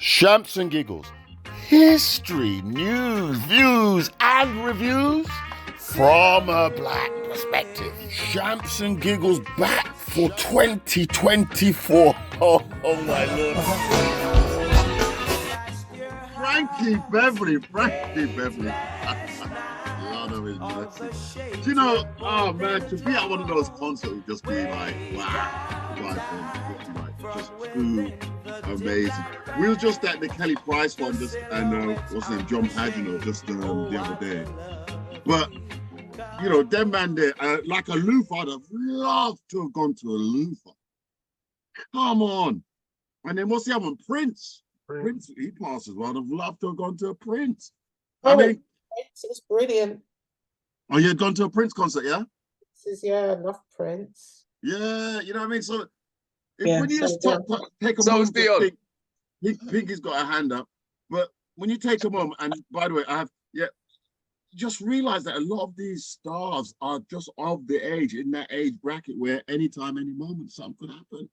Shamps and giggles. History, news, views, and reviews from a black perspective. Shamps and giggles back for 2024. Oh my lord. Frankie Beverly. Lord of his mercy. Do you know, oh man, to be at one of those concerts would just be like, wow. Just too amazing. We were just at the Kelly Price one, and what's his name, John Pagino, just the other day. But you know, them man there, like a Luther, I'd have loved to have gone to a Luther. Come on. And then what's the other one? Prince, he passes well. I'd have loved to have gone to a Prince. Oh, Prince is brilliant. Oh, you had gone to a Prince concert, yeah? Yeah, I love Prince. Yeah, you know what I mean? So when you just take a moment to think, Pinky's got a hand up, but when you take a moment, and by the way, just realize that a lot of these stars are just of the age, in that age bracket where anytime, any moment, something could happen.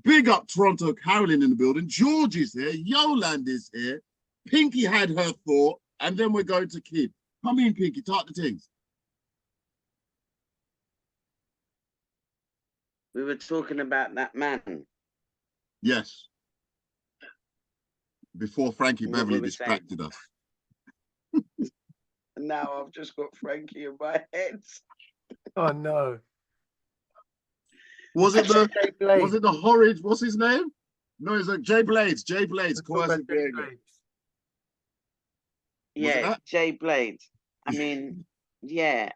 Big up Toronto, Carolyn in the building. George is here. Yoland is here. Pinky had her thought, and then we're going to Kid. Come in, Pinky, talk the things. We were talking about that man. Yes. Before Frankie Beverly distracted us. Now I've just got Frankie in my head. Oh no. Was it the horrid, what's his name? No, it's like Jay Blades, Coercive Behaviour. Yeah, Jay Blades. I mean, yeah.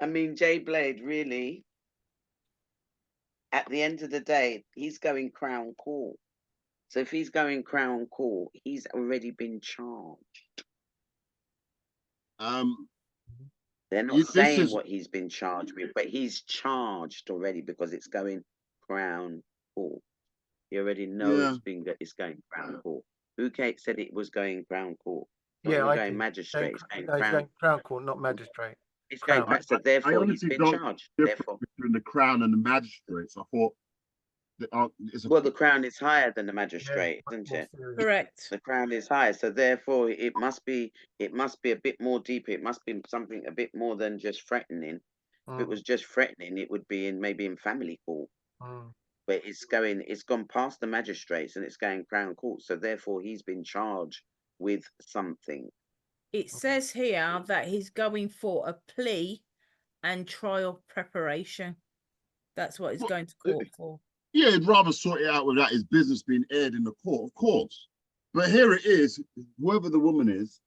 I mean, Jay Blade, really, at the end of the day, he's going Crown Court. So if he's going Crown Court, he's already been charged. They're not saying what he's been charged with, but he's charged already because it's going Crown Court. You already know it's going Crown Court. Who said it was going Crown Court? Yeah, I going magistrate. He's going Crown Court, not magistrate. It's going back, so therefore he's been charged. Therefore, between the Crown and the magistrates, I thought. Well, the Crown is higher than the magistrate, isn't it? Correct. The Crown is higher, so therefore it must be a bit more deeper. It must be something a bit more than just threatening. If it was just threatening, it would be maybe in family court. But it's gone past the magistrates and it's going Crown Court. So therefore he's been charged with something. It says here that he's going for a plea and trial preparation. That's what he's going to court for. Yeah, he'd rather sort it out without his business being aired in the court, of course. But here it is, whoever the woman is,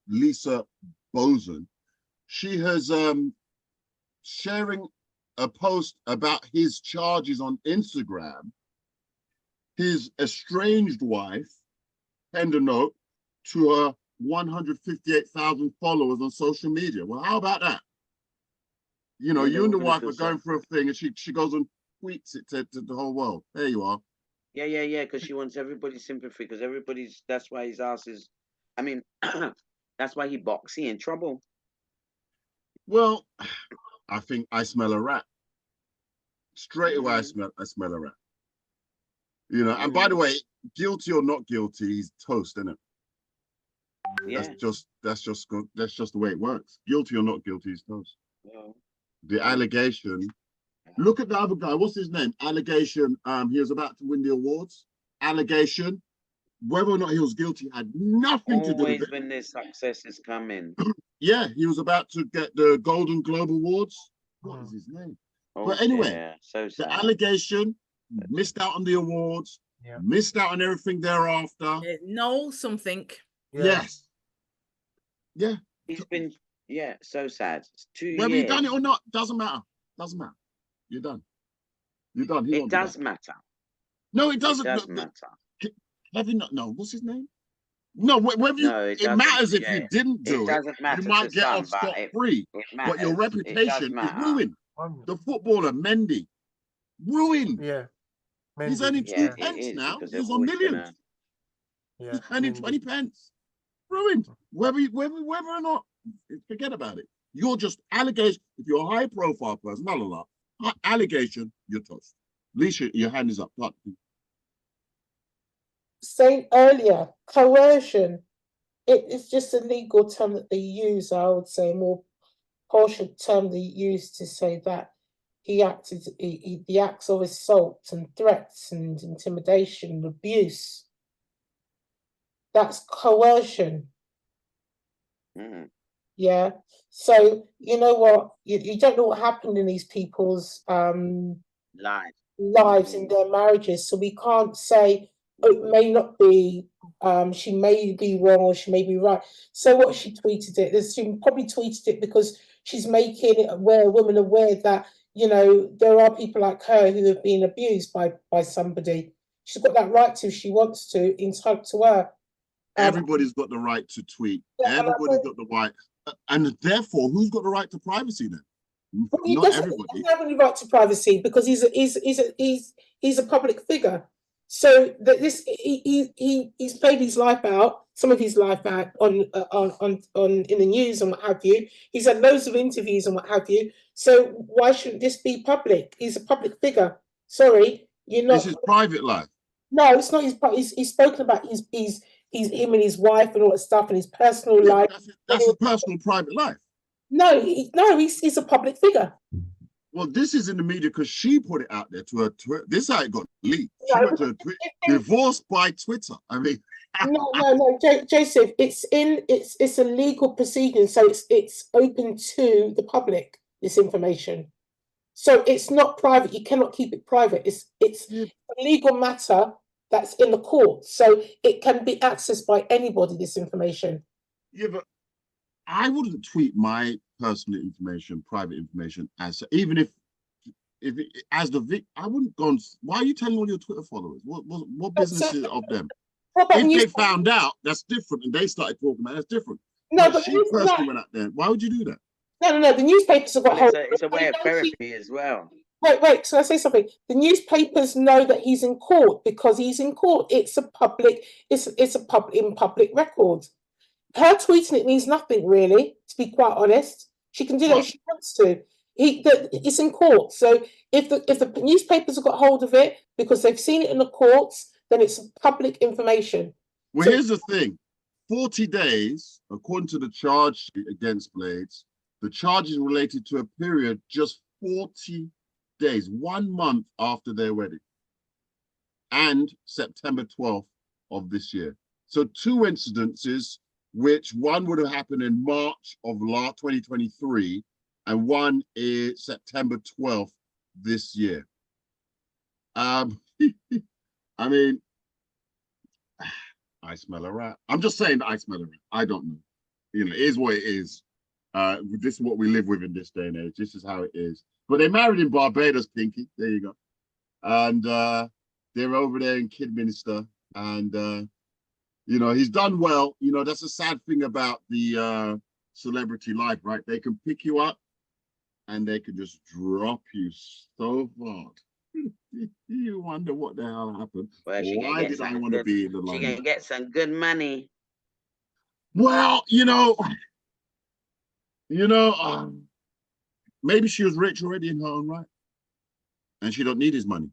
Lisa Boson, she has sharing a post about his charges on Instagram. His estranged wife penned a note to her 158,000 followers on social media. Well, how about that? You know, you and the wife are going for a thing, and she goes and tweets it to the whole world. There you are. Yeah, because she wants everybody's sympathy, because that's why his ass is, I mean, that's why he boxed. He in trouble. Well, I think I smell a rat. Straight away, I smell a rat. You know, and by the way, guilty or not guilty, he's toast, isn't it? Yeah. That's just the way it works. Guilty or not guilty, he's toast. Yeah. The allegation. Look at the other guy. What's his name? Allegation. He was about to win the awards. Allegation. Whether or not he was guilty had nothing to do with it. Always when there's successes come in. Yeah, he was about to get the Golden Globe Awards. What is his name? But anyway, the allegation, missed out on the awards, missed out on everything thereafter. No, something. Yes. Yeah. He's been, so sad. It's 2 years. Whether you've done it or not, doesn't matter. Doesn't matter. You're done. You're done. It does matter. No, it doesn't. It does matter. Kevin, no, what's his name? No, whether you, it matters if you didn't do it. You might get off scot-free, but your reputation is ruined. The footballer, Mendy, ruined. Yeah. Mendy. He's earning 2 pence now. He's on millions. He's earning 20 pence. Ruined. Whether or not, forget about it. You're just allegation. If you're a high-profile person, allegation, you're toast. Leisha, your hand is up. saying earlier, coercion. It's just a legal term that they use. I would say more partial term they use to say that he acted. The acts of assault and threats and intimidation, and abuse. That's coercion. Mm. Yeah. So you know what? You don't know what happened in these people's lives in their marriages. So we can't say, oh, it may not be, she may be wrong or she may be right. So what, she tweeted it. She probably tweeted it because she's making it women aware that, you know, there are people like her who have been abused by somebody. She's got that right to if she wants to, entitled to her. Everybody's got the right to tweet. Yeah, Everybody's got the right. And therefore, who's got the right to privacy then? He Not doesn't, everybody. he doesn't have any right to privacy because he's a public figure. So that he's played his life out, some of his life out on in the news and what have you. He's had loads of interviews and what have you. So why shouldn't this be public? He's a public figure. Sorry, you're not. This is private life. No, it's not his. He's spoken about his him and his wife and all that stuff and his personal life. That's his personal private life. No, he's a public figure. Well, this is in the media because she put it out there to her Twitter. This is how it got leaked. She went to her Twitter. Divorced by Twitter. I mean, no, Joseph. It's a legal proceeding, so it's open to the public. This information, so it's not private. You cannot keep it private. It's a legal matter that's in the court, so it can be accessed by anybody. This information. Yeah, but I wouldn't tweet my personal information, private information, as even if as the victim. I wouldn't go. Why are you telling all your Twitter followers? What business is it of them? If they found out, that's different, and they started talking about it, that's different. No, but she personally went out there. Why would you do that? No. The newspapers have got hold. It's a way of therapy as well. Wait. So I say something. The newspapers know that he's in court because he's in court. It's a public. It's in public record. Her tweeting it means nothing really, to be quite honest. She can do that if she wants to. It's in court. So if the newspapers have got hold of it because they've seen it in the courts, then it's public information. Well, here's the thing. 40 days, according to the charge sheet against Blades, the charge is related to a period just 40 days, 1 month after their wedding, and September 12th of this year. So 2 incidences, which one would have happened in March of 2023, and one is September 12th this year. I mean, I smell a rat. I'm just saying that I smell a rat. I don't know. You know, it is what it is. This is what we live with in this day and age. This is how it is. But they married in Barbados, Pinky. There you go. And they're over there in Kidminster. And, you know, he's done well. You know, that's a sad thing about the celebrity life, right? They can pick you up and they can just drop you so far. You wonder what the hell happened. Well, why did I want to be in the line? She can get some good money. Well, you know, maybe she was rich already in her own right, and she don't need his money.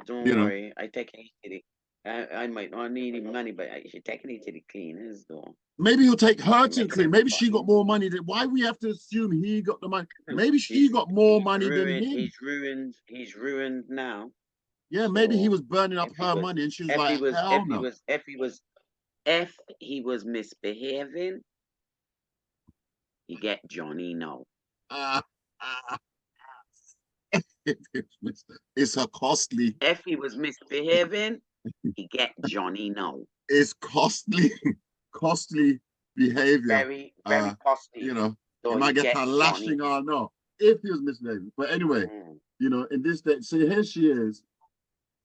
Don't worry, I take it to the. I might not need his money, but I should take it to the cleaners, though. Maybe he'll take her to clean. Maybe she got more money than. Why we have to assume he got the money? Maybe she got more money than him. He's ruined now. Yeah, maybe he was burning up her money, and she was like, "Hell no." If he was misbehaving, you get Johnny no. It's a costly. If he was misbehaving, you get Johnny no. It's costly behavior. Very costly. You know, so he might get a lashing or no, if he was misbehaving. But anyway, you know, in this day, so here she is.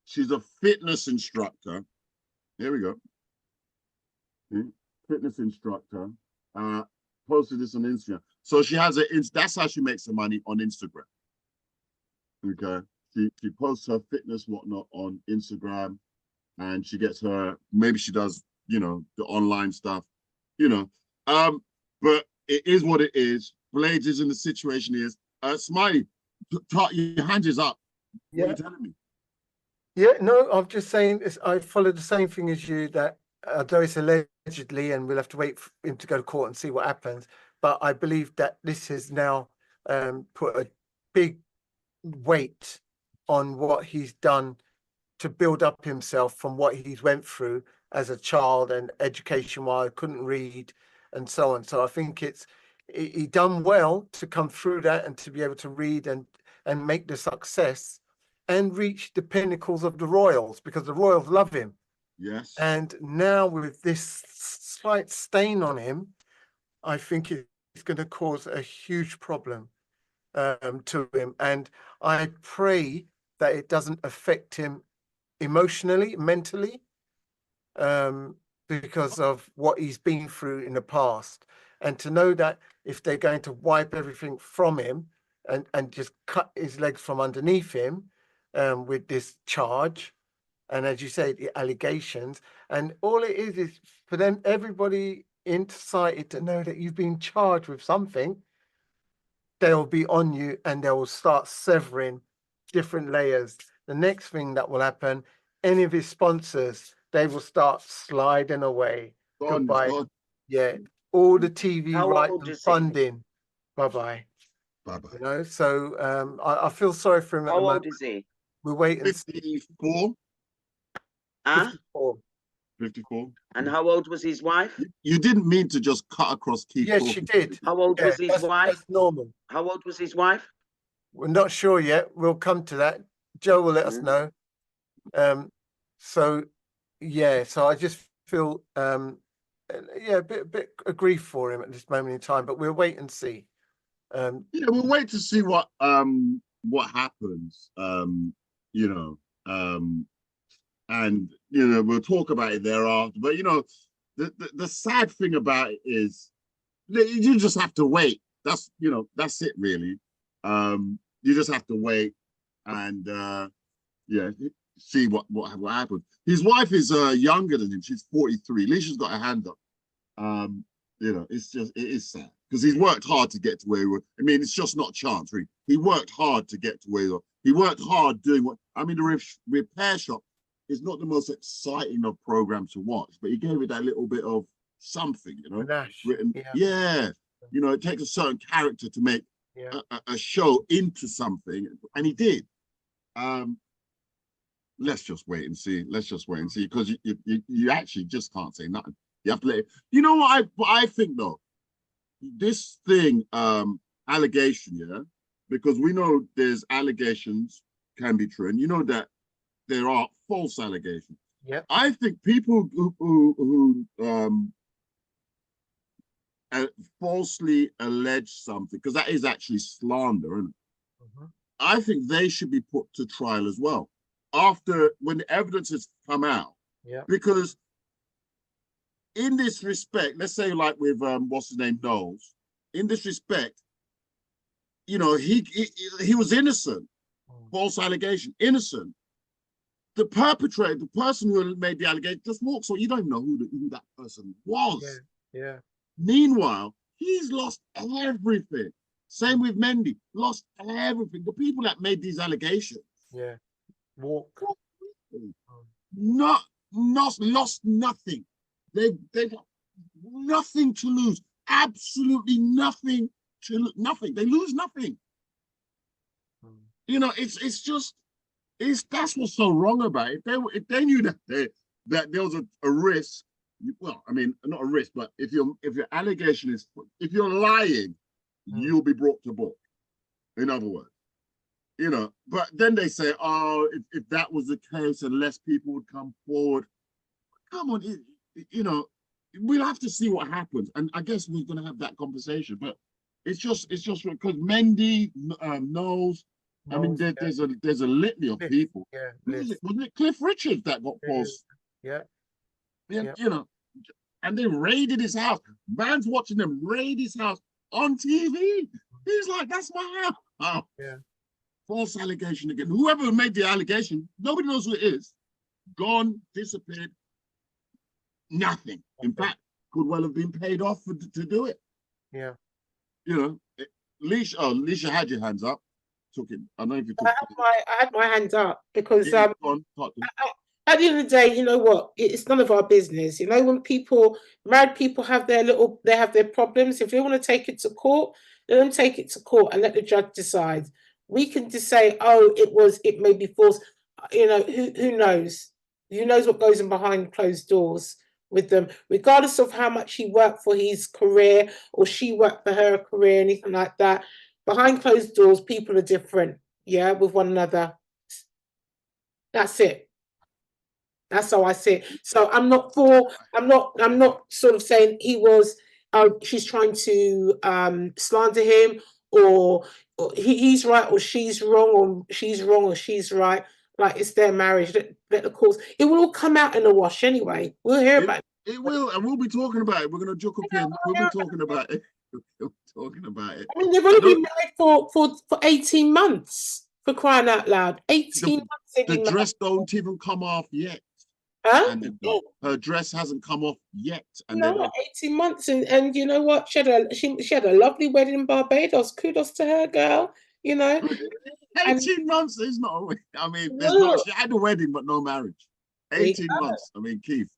She's a fitness instructor. Here we go. Fitness instructor. Posted this on Instagram. So she has that's how she makes her money on Instagram. Okay. She posts her fitness whatnot on Instagram, and she gets her, maybe she does, you know, the online stuff, you know. But it is what it is. Blades is in the situation is Smiley, your hand is up. Yeah. What are you telling me? Yeah, no, I'm just saying I follow the same thing as you, that although it's allegedly, and we'll have to wait for him to go to court and see what happens, but I believe that this has now put a big weight on what he's done to build up himself from what he's went through as a child and education while I couldn't read and so on. So I think he done well to come through that and to be able to read and make the success and reach the pinnacles of the royals, because the royals love him. Yes. And now with this slight stain on him, I think it's going to cause a huge problem to him. And I pray that it doesn't affect him emotionally, mentally, because of what he's been through in the past. And to know that if they're going to wipe everything from him and just cut his legs from underneath him with this charge, and as you say, the allegations, and all it is for them, everybody in society to know that you've been charged with something, they'll be on you and they will start severing different layers. The next thing that will happen, any of his sponsors, they will start sliding away. Goodbye. Yeah. All the TV How rights old and is he? funding. Bye-bye. Bye-bye. You know, so I feel sorry for him at the How moment. old is he? We'll wait and see. 54. Huh? 54. 54. And how old was his wife? You didn't mean to just cut across Keith. Yes, she did. How old Yeah, was his wife? that's normal. How old was his wife? We're not sure yet. We'll come to that. Joe will let us know. So yeah, so I just feel yeah, a bit of grief for him at this moment in time, but we'll wait and see. Yeah, we'll wait to see what happens. You know, and you know, we'll talk about it thereafter. But you know, the sad thing about it is you just have to wait. That's, you know, that's it really. You just have to wait and yeah, see what happens. His wife is younger than him. She's 43. Alicia's got her hand up. You know, it is sad because he's worked hard to get to where he was. I mean, it's just not chance, really. He worked hard to get to where he was. He worked hard doing what, I mean, the repair shop is not the most exciting of programs to watch, but he gave it that little bit of something, you know. Written, yeah. You know, it takes a certain character to make a show into something, and he did. Let's just wait and see. Let's just wait and see, because you actually just can't say nothing. You have to let it. You know what I think though? This thing, allegation, yeah, because we know there's allegations can be true, and you know that there are false allegations. Yeah. I think people who falsely allege something, because that is actually slander, isn't it? I think they should be put to trial as well after, when the evidence has come out. Yeah. Because in this respect, let's say like with what's his name, Knowles, in this respect, you know, he was innocent. False allegation, innocent. The perpetrator, the person who made the allegation, just walks on. You don't even know who that person was. Yeah. Meanwhile, he's lost everything. Same with Mendy, lost everything. The people that made these allegations, lost nothing. They've got nothing to lose. Absolutely nothing to nothing. They lose nothing. You know, that's what's so wrong about it. If they knew that there was a risk, well, I mean, not a risk, but if your allegation is, if you're lying, you'll be brought to book. In other words, you know. But then they say, oh, if that was the case, and less people would come forward. Come on, you know, we'll have to see what happens, and I guess we're going to have that conversation. But it's just because Mendy, Knowles. I mean, there's a litany of people. Yeah. Wasn't it Cliff Richards that got false? Yeah. You know, and they raided his house. Man's watching them raid his house on TV. He's like, that's my house. Oh. Yeah. False allegation again. Whoever made the allegation, nobody knows who it is. Gone, disappeared, nothing. In fact, could well have been paid off to do it. Yeah. You know, Alicia had your hands up. took it. I don't know if you took I had my hand up because yeah, go on, at the end of the day, you know what? It's none of our business. You know, when married people have they have their problems. If they want to take it to court, let them take it to court and let the judge decide. We can just say, oh, it may be forced. You know, who knows? Who knows what goes in behind closed doors with them, regardless of how much he worked for his career or she worked for her career, anything like that. Behind closed doors, people are different, yeah, with one another. That's it. That's how I see it. So I'm not sort of saying she's trying to slander him or he's right or she's wrong or she's wrong or she's right. Like, it's their marriage. Let the course. It will all come out in the wash anyway. We'll hear about it. It will, and we'll be talking about it. We're going to joke up here. We'll be talking about it. We'll be talking about it. I mean, they've only been married for 18 months, for crying out loud. 18 months. The dress don't even come off yet. Huh? And her dress hasn't come off yet. And 18 months. And you know what? She had a lovely wedding in Barbados. Kudos to her, girl. You know. 18 months is not. I mean, she had a wedding, but no marriage. 18 months. I mean, Keith,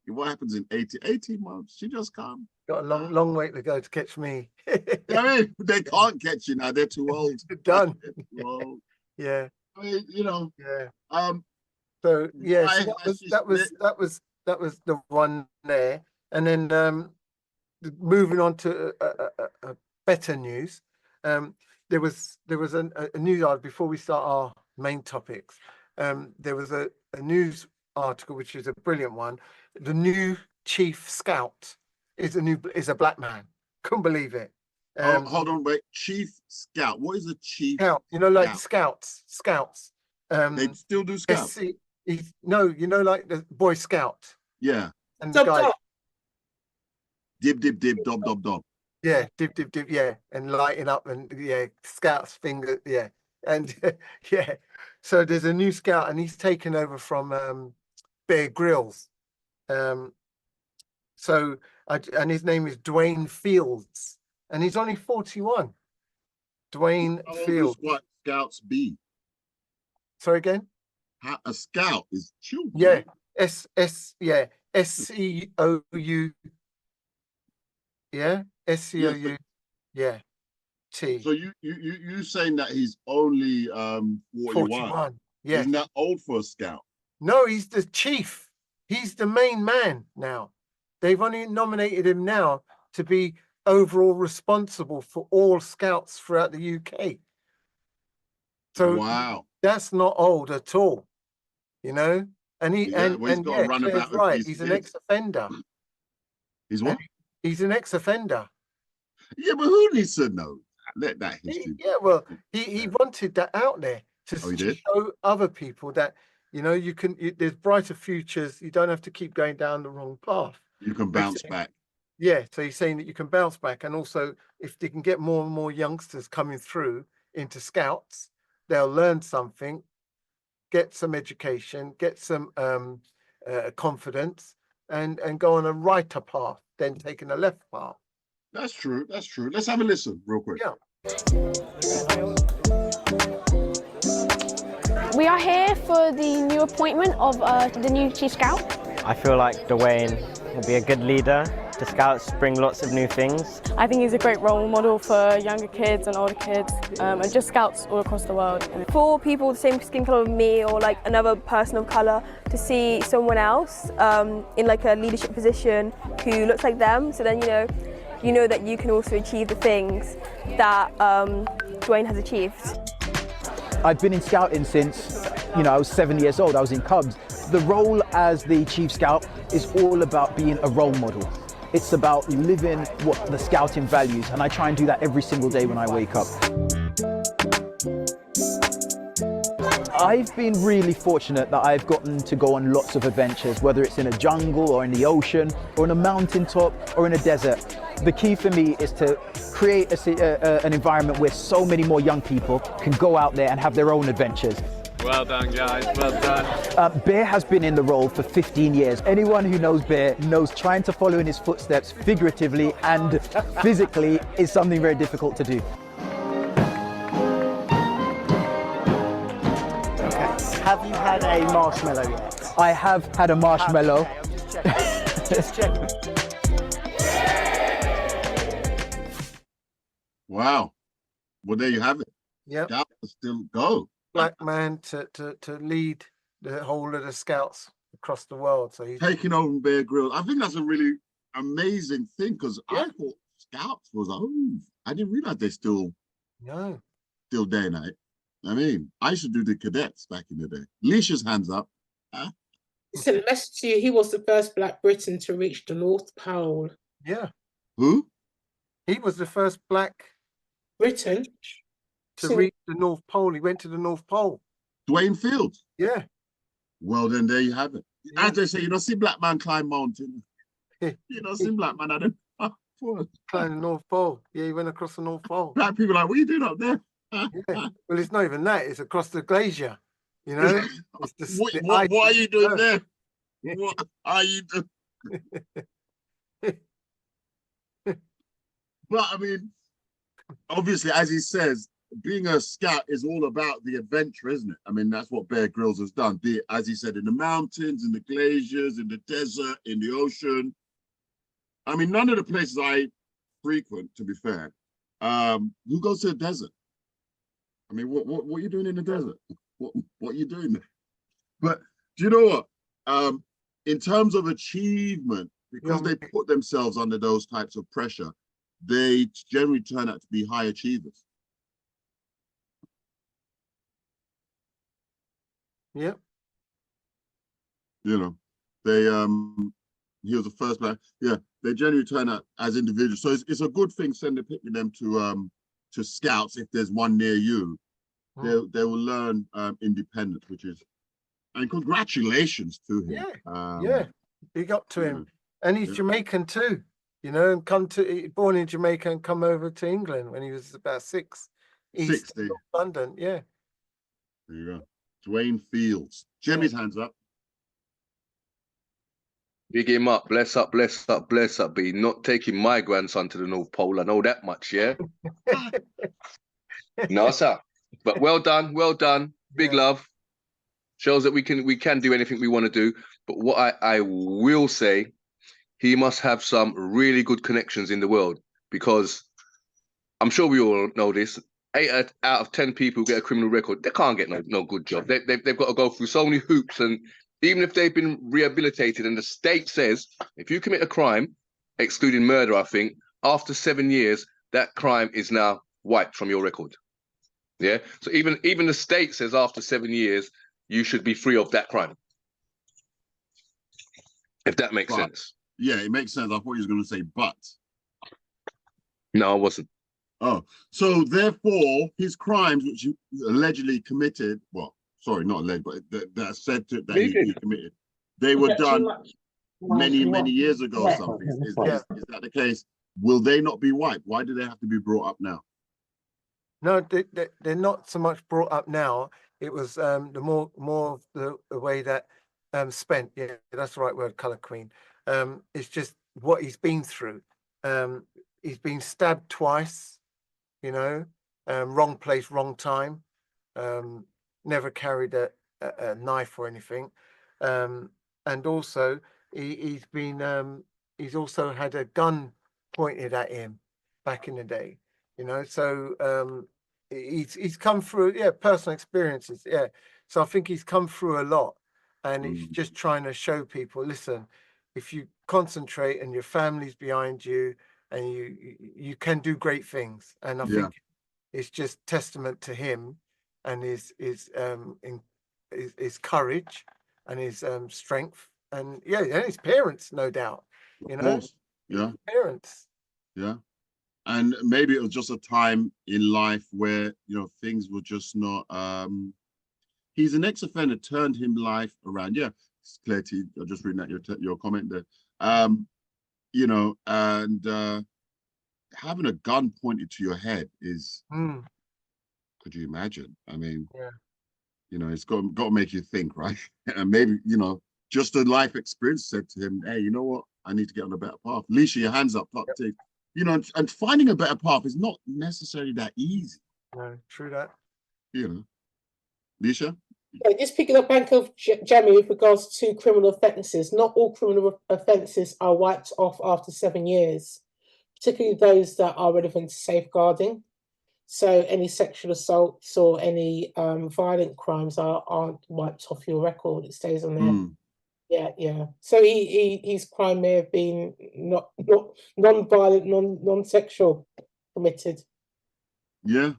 what happens in 18 months? She just can't. Got a long way to go to catch me. I mean, they can't catch you now. They're too old. They're done. They're too old. Yeah. I mean, you know. Yeah. So yeah, that was the one there, and then moving on to a better news. There was a news article before we start our main topics. There was a news article which is a brilliant one. The new chief scout is a black man. Couldn't believe it. Hold on, wait. Chief scout. What is a chief scout? You know, like scouts. They still do scouts. No, you know, like the Boy Scout. Yeah. And the guy. Dib, dib, dib, dob, dob, dob. Yeah, dib, dib, dib, yeah. And lighting up and Scout's finger, yeah. And yeah. So there's a new scout and he's taken over from Bear Grylls. And his name is Dwayne Fields. And he's only 41. Dwayne Fields. What scouts be? Sorry again? A scout is children. Yeah, SCOU. Yeah, SCOU. Yeah, T. So you saying that he's only 41? Yeah, he's not old for a scout. No, he's the chief. He's the main man now. They've only nominated him now to be overall responsible for all scouts throughout the UK. So wow, that's not old at all. You know, and he's right. He's an ex-offender. He's what? He's an ex-offender. Yeah, but who needs to know? Let that history. Well, he wanted that out there to show other people that, you know, there's brighter futures. You don't have to keep going down the wrong path. You can bounce back. Yeah, so he's saying that you can bounce back, and also if they can get more and more youngsters coming through into scouts, they'll learn something, get some education, get some confidence, and go on a righter path than taking a left path. That's true. That's true. Let's have a listen real quick. Yeah. We are here for the new appointment of the new Chief Scout. I feel like Dwayne will be a good leader. The Scouts bring lots of new things. I think he's a great role model for younger kids and older kids, and just Scouts all across the world. For people with the same skin colour as me or like another person of colour, to see someone else in like a leadership position who looks like them, so then you know that you can also achieve the things that Dwayne has achieved. I've been in scouting since, I was 7 years old. I was in Cubs. The role as the Chief Scout is all about being a role model. It's about living what the scouting values, and I try and do that every single day when I wake up. I've been really fortunate that I've gotten to go on lots of adventures, whether it's in a jungle or in the ocean or on a mountaintop or in a desert. The key for me is to create an environment where so many more young people can go out there and have their own adventures. Well done, guys, well done. Bear has been in the role for 15 years. Anyone who knows Bear knows trying to follow in his footsteps figuratively and physically is something very difficult to do. have you had a marshmallow yet? I have had a marshmallow. Okay, I'm just checking. Just checking. Wow. Well, there you have it. Yep. Scouts still go. Black man to lead the whole of the scouts across the world. So he's Taking over Bear Grylls. I think that's a really amazing thing because Yeah. I thought Scouts was over. I didn't realize they're still day and night. I mean, I used to do the cadets back in the day. Leisha's hands up. He sent a message to you. He was the first Black Briton to reach the North Pole. Yeah. Who? He was the first black Briton to reach the North Pole. He went to the North Pole. Dwayne Fields. Yeah. Well, then there you have it. Yeah. As they say, you don't see black man climb mountain. You don't see black man at them. Climb the North Pole. Yeah, he went across the North Pole. Black people are like, what are you doing up there? Yeah. Well, it's not even that. It's across the glacier. You know? It's the What are you doing there? Yeah. What are you doing? But I mean, obviously, as he says, being a scout is all about the adventure, isn't it? I mean, that's what Bear Grylls has done. Be it, as he said, in the mountains, in the glaciers, in the desert, in the ocean. I mean, none of the places I frequent, to be fair, who goes to the desert? I mean, what are you doing in the desert? What are you doing there? But do you know what? In terms of achievement, because they put themselves under those types of pressure, they generally turn out to be high achievers. Yep. You know, they he was the first man. Yeah, they generally turn out as individuals. So it's a good thing picking them to scouts if there's one near you. They will learn independence, which is, and congratulations to him. Yeah, big up to him. And he's Jamaican too, you know, and born in Jamaica and come over to England when he was about 6. East of London, yeah. There you go. Dwayne Fields. Jimmy's hands up. Big him up, bless up, bless up, bless up. But he's not taking my grandson to the North Pole. I know that much, yeah? No, sir. But well done, well done. Big love. Shows that we can do anything we want to do. But what I will say, he must have some really good connections in the world, because I'm sure we all know this. 8 out of 10 people who get a criminal record, they can't get no good job. They've got to go through so many hoops, and even if they've been rehabilitated, and the state says if you commit a crime, excluding murder, I think, after 7 years, that crime is now wiped from your record. Yeah. So even the state says after 7 years, you should be free of that crime. If that makes sense. Yeah, it makes sense. I thought he was going to say but. No, I wasn't. Oh, so therefore his crimes, which he allegedly committed, well, sorry, not alleged, but that said that he committed, they were done many years ago or something. Is that the case? Will they not be wiped? Why do they have to be brought up now? No, they're not so much brought up now. It was the more of the way that spent. Yeah, that's the right word, Colour Queen. It's just what he's been through. He's been stabbed twice, you know, wrong place, wrong time. Never carried a knife or anything, and also he's also had a gun pointed at him back in the day, you know. So he's come through personal experiences, so I think he's come through a lot, and he's just trying to show people, listen, if you concentrate and your family's behind you, and you can do great things. And I think it's just testament to him and his courage and his strength, and his parents, no doubt, you know. His parents. Yeah. And maybe it was just a time in life where, you know, things were just not he's an ex-offender, turned him life around. Yeah, it's clear to you. I'm just reading out your comment there. You know, and having a gun pointed to your head is, could you imagine? I mean, you know, it's got to make you think, right? And maybe, you know, just a life experience said to him, hey, you know what? I need to get on a better path. Leisha, your hands up, you know, and finding a better path is not necessarily that easy. No, true that. You know, Leisha, Just picking up bank of Jamie with regards to criminal offences. Not all criminal offences are wiped off after 7 years, particularly those that are relevant to safeguarding. So any sexual assaults or any violent crimes aren't wiped off your record. It stays on there. Yeah. So his crime may have been not non-violent, non-sexual committed. Yeah.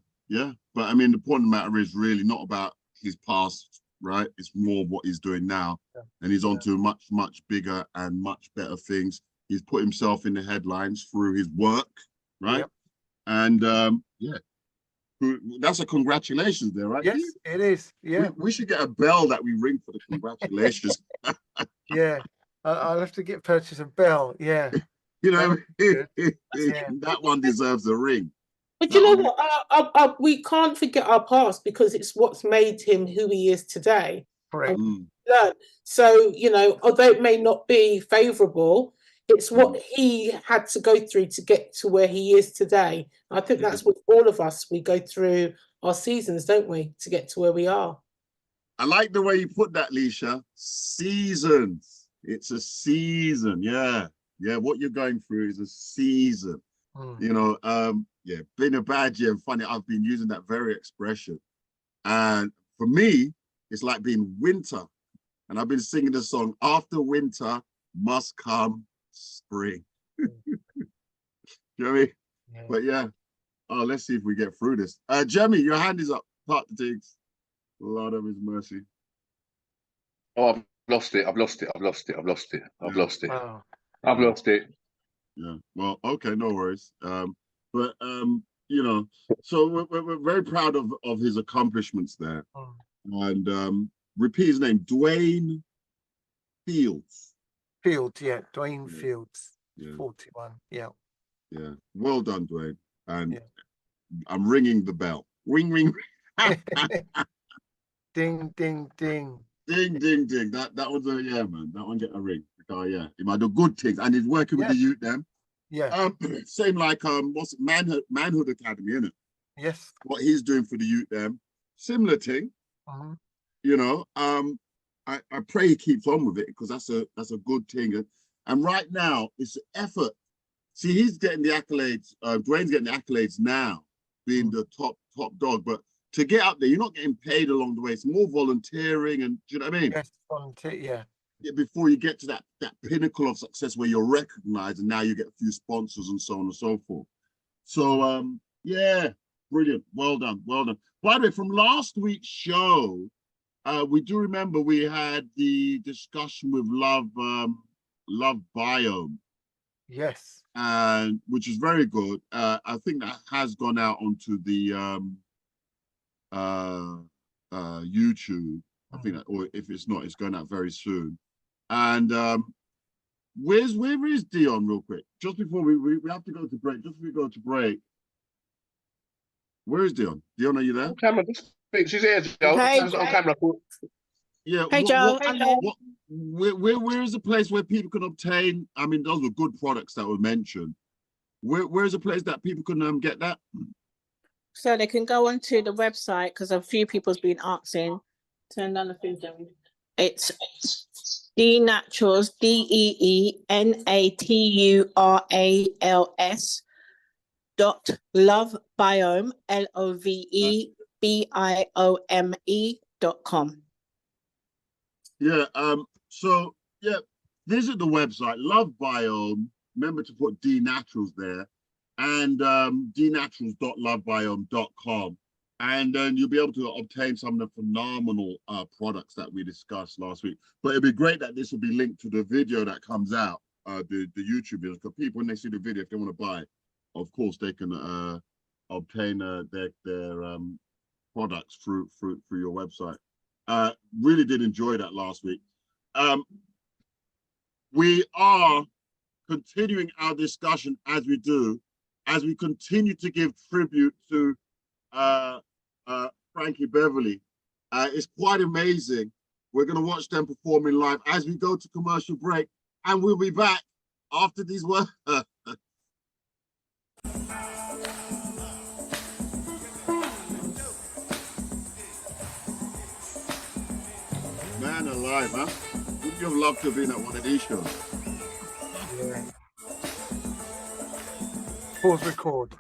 But I mean, the point of the matter is really not about his past, right? It's more what he's doing now, and he's on to much bigger and much better things. He's put himself in the headlines through his work, right? And that's a congratulations there, right? Yes, it is. Yeah, we should get a bell that we ring for the congratulations. Yeah, I'll have to purchase a bell. Yeah, you know, that one deserves a ring. But you know what? We can't forget our past because it's what's made him who he is today. Correct. So, you know, although it may not be favourable, it's what he had to go through to get to where he is today. I think that's what all of us, we go through our seasons, don't we, to get to where we are. I like the way you put that, Leisha. Seasons. It's a season. Yeah. What you're going through is a season. You know, been a bad year. And funny, I've been using that very expression. And for me, it's like being winter. And I've been singing the song, after winter must come spring. You know what I mean? But let's see if we get through this. Jemmy, your hand is up. Part the things. Lord of his mercy. Oh, I've lost it. Yeah. Well, okay, no worries. But you know, so we're very proud of his accomplishments there. And repeat his name, Dwayne Fields. Dwayne Fields. 41. Yeah. Well done, Dwayne. And I'm ringing the bell. Ring, ring. Ding, ding, ding. Ding, ding, ding. That was a man. That one get a ring. He might do good things, and he's working with the youth them. Same like what's it, Manhood Academy, isn't it? Yes. What he's doing for the youth them, similar thing. You know, I pray he keeps on with it because that's a good thing. And right now it's effort. See, he's getting the accolades. Dwayne's getting the accolades now, being the top dog. But to get up there, you're not getting paid along the way. It's more volunteering, and do you know what I mean? Yes, volunteer. Before you get to that pinnacle of success where you're recognized, and now you get a few sponsors and so on and so forth. So brilliant. Well done. By the way, from last week's show, we do remember we had the discussion with Love Biome. Yes. And which is very good. I think that has gone out onto the YouTube. I think that, or if it's not, it's going out very soon. And where is Dion real quick? Just before we have to go to break. Just before we go to break. Where is Dion? Dion, are you there? Camera, she's here, Joe. Hey, on camera. Yeah. Hey, Joe. Where is the place where people can obtain? I mean, those were good products that were mentioned. Where is a place that people can get that? So they can go onto the website because a few people's been asking. Turn down the food, Jamie. It's DNaturals, DEENATURALS.lovebiome, LOVEBIOME.com. So visit the website, Love Biome. Remember to put DNaturals there, and dnaturals.lovebiome.com. And then you'll be able to obtain some of the phenomenal products that we discussed last week. But it'd be great that this will be linked to the video that comes out, the YouTube videos. Because people, when they see the video, if they want to buy it, of course they can obtain their products through your website. Really did enjoy that last week. We are continuing our discussion as we continue to give tribute to Frankie Beverly. It's quite amazing. We're going to watch them performing live as we go to commercial break, and we'll be back after these words. Man alive, huh? Would you have loved to have been at one of these shows? Yeah. Pause record.